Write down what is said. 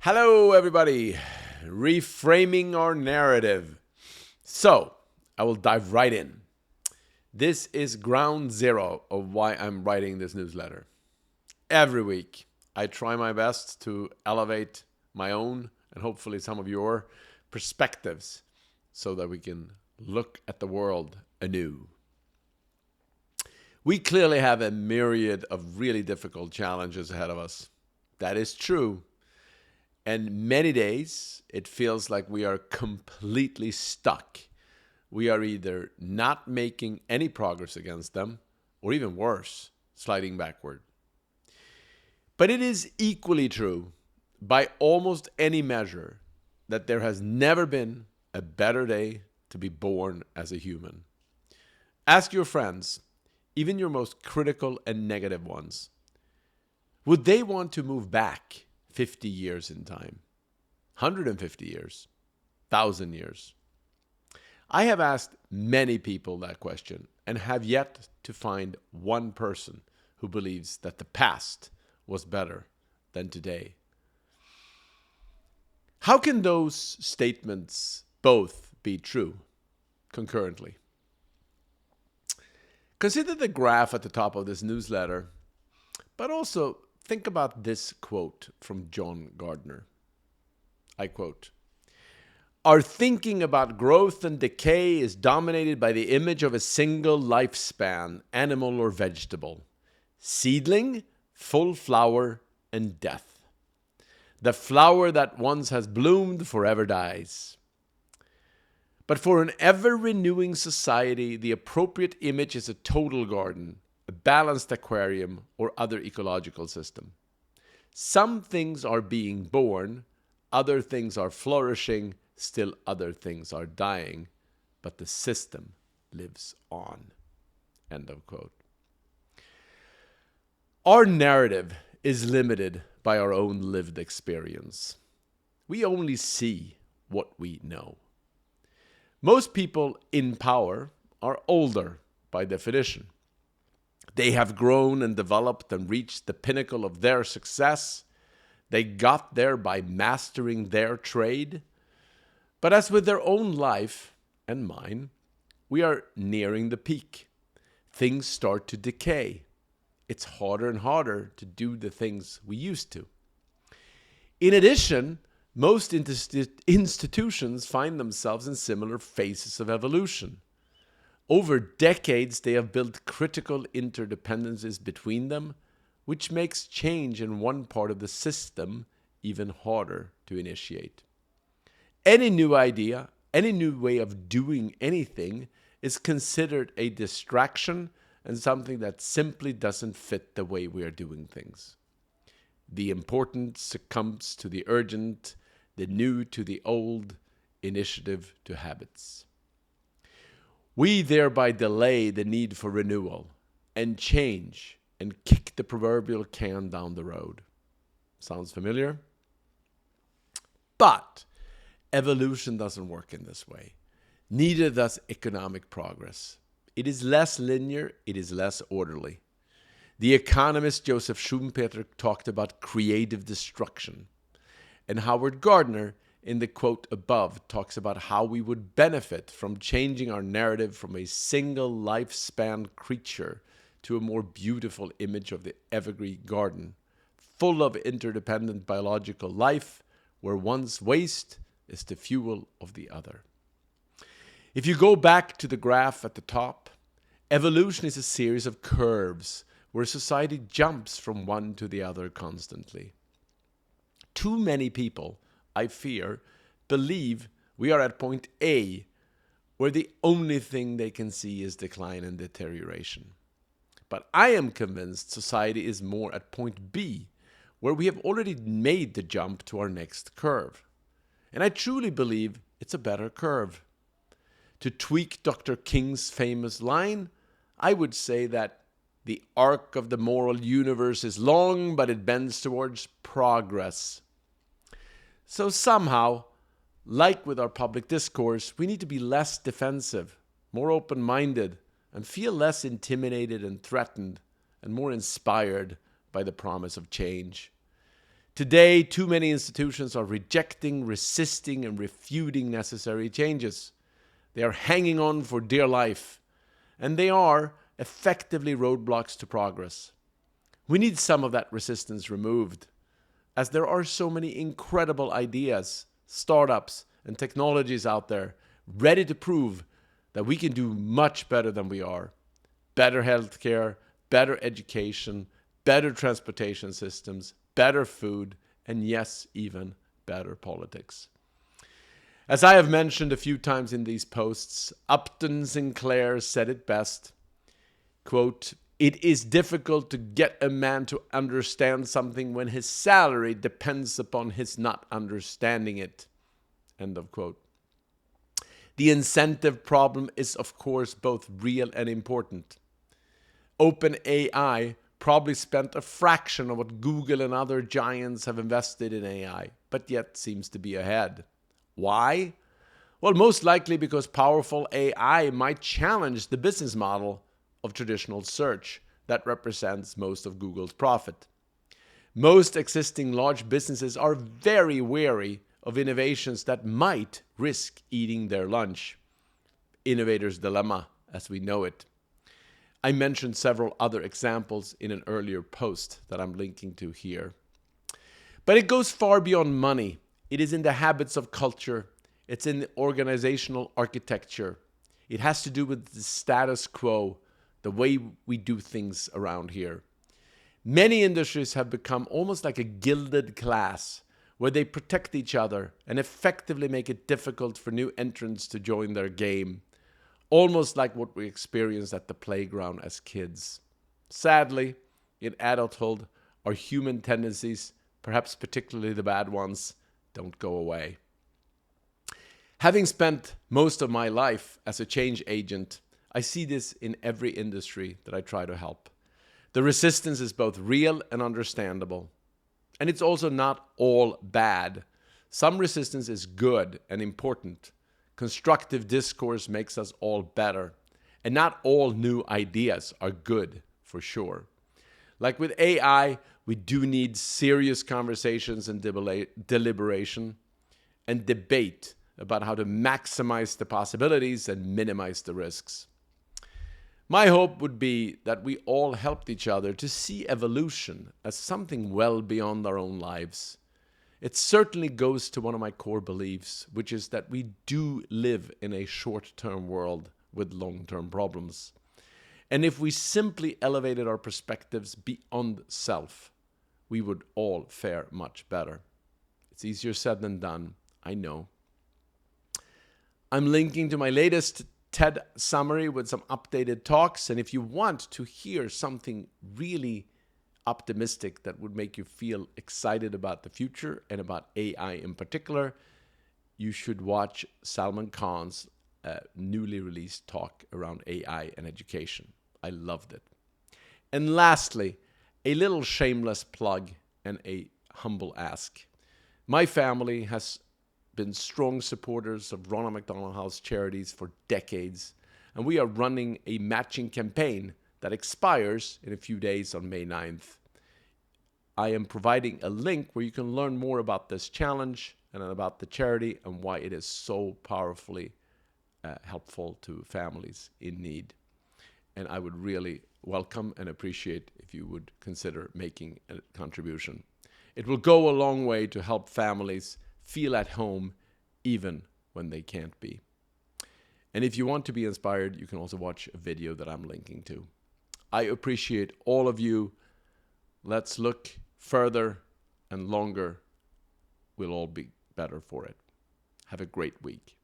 Hello, everybody. Reframing our narrative. So, I will dive right in. This is ground zero of why I'm writing this newsletter. Every week, I try my best to elevate my own and hopefully some of your perspectives so that we can look at the world anew. We clearly have a myriad of really difficult challenges ahead of us. That is true. And many days, it feels like we are completely stuck. We are either not making any progress against them, or even worse, sliding backward. But it is equally true, by almost any measure, that there has never been a better day to be born as a human. Ask your friends, even your most critical and negative ones, would they want to move back 50 years in time, 150 years, 1,000 years? I have asked many people that question and have yet to find one person who believes that the past was better than today. How can those statements both be true concurrently? Consider the graph at the top of this newsletter, but also think about this quote from John Gardner. I quote, "Our thinking about growth and decay is dominated by the image of a single lifespan, animal or vegetable. Seedling, full flower, and death. The flower that once has bloomed forever dies. But for an ever-renewing society, the appropriate image is a total garden, a balanced aquarium, or other ecological system. Some things are being born, other things are flourishing, still other things are dying, but the system lives on." End of quote. Our narrative is limited by our own lived experience. We only see what we know. Most people in power are older by definition. They have grown and developed and reached the pinnacle of their success. They got there by mastering their trade. But as with their own life and mine, we are nearing the peak. Things start to decay. It's harder and harder to do the things we used to. In addition, most institutions find themselves in similar phases of evolution. Over decades, they have built critical interdependencies between them, which makes change in one part of the system even harder to initiate. Any new idea, any new way of doing anything is considered a distraction and something that simply doesn't fit the way we are doing things. The important succumbs to the urgent, the new to the old, initiative to habits. We thereby delay the need for renewal and change and kick the proverbial can down the road. Sounds familiar? But evolution doesn't work in this way. Neither does economic progress. It is less linear, it is less orderly. The economist Joseph Schumpeter talked about creative destruction. And Howard Gardner, in the quote above, talks about how we would benefit from changing our narrative from a single lifespan creature to a more beautiful image of the evergreen garden, full of interdependent biological life, where one's waste is the fuel of the other. If you go back to the graph at the top, evolution is a series of curves where society jumps from one to the other constantly. Too many people, I fear, believe we are at point A, where the only thing they can see is decline and deterioration. But I am convinced society is more at point B, where we have already made the jump to our next curve. And I truly believe it's a better curve. To tweak Dr. King's famous line, I would say that the arc of the moral universe is long, but it bends towards progress. So somehow, like with our public discourse, we need to be less defensive, more open-minded, and feel less intimidated and threatened, and more inspired by the promise of change. Today, too many institutions are rejecting, resisting, and refuting necessary changes. They are hanging on for dear life, and they are effectively roadblocks to progress. We need some of that resistance removed, as there are so many incredible ideas, startups, and technologies out there ready to prove that we can do much better than we are. Better healthcare, better education, better transportation systems, better food, and yes, even better politics. As I have mentioned a few times in these posts, Upton Sinclair said it best, quote, "It is difficult to get a man to understand something when his salary depends upon his not understanding it." End of quote. The incentive problem is, of course, both real and important. OpenAI probably spent a fraction of what Google and other giants have invested in AI, but yet seems to be ahead. Why? Well, most likely because powerful AI might challenge the business model of traditional search that represents most of Google's profit. Most existing large businesses are very wary of innovations that might risk eating their lunch. Innovator's dilemma, as we know it. I mentioned several other examples in an earlier post that I'm linking to here. But it goes far beyond money. It is in the habits of culture. It's in the organizational architecture. It has to do with the status quo, the way we do things around here. Many industries have become almost like a gilded class, where they protect each other and effectively make it difficult for new entrants to join their game. Almost like what we experienced at the playground as kids. Sadly, in adulthood, our human tendencies, perhaps particularly the bad ones, don't go away. Having spent most of my life as a change agent, I see this in every industry that I try to help. The resistance is both real and understandable. And it's also not all bad. Some resistance is good and important. Constructive discourse makes us all better. And not all new ideas are good, for sure. Like with AI, we do need serious conversations and deliberation and debate about how to maximize the possibilities and minimize the risks. My hope would be that we all helped each other to see evolution as something well beyond our own lives. It certainly goes to one of my core beliefs, which is that we do live in a short-term world with long-term problems. And if we simply elevated our perspectives beyond self, we would all fare much better. It's easier said than done, I know. I'm linking to my latest TED summary with some updated talks, and if you want to hear something really optimistic that would make you feel excited about the future and about AI in particular, you should watch Salman Khan's newly released talk around AI and education. I loved it. And lastly, a little shameless plug and a humble ask. My family has been strong supporters of Ronald McDonald House Charities for decades, and we are running a matching campaign that expires in a few days on May 9th. I am providing a link where you can learn more about this challenge and about the charity and why it is so powerfully helpful to families in need. And I would really welcome and appreciate if you would consider making a contribution. It will go a long way to help families feel at home even when they can't be. And if you want to be inspired, you can also watch a video that I'm linking to. I appreciate all of you. Let's look further and longer. We'll all be better for it. Have a great week.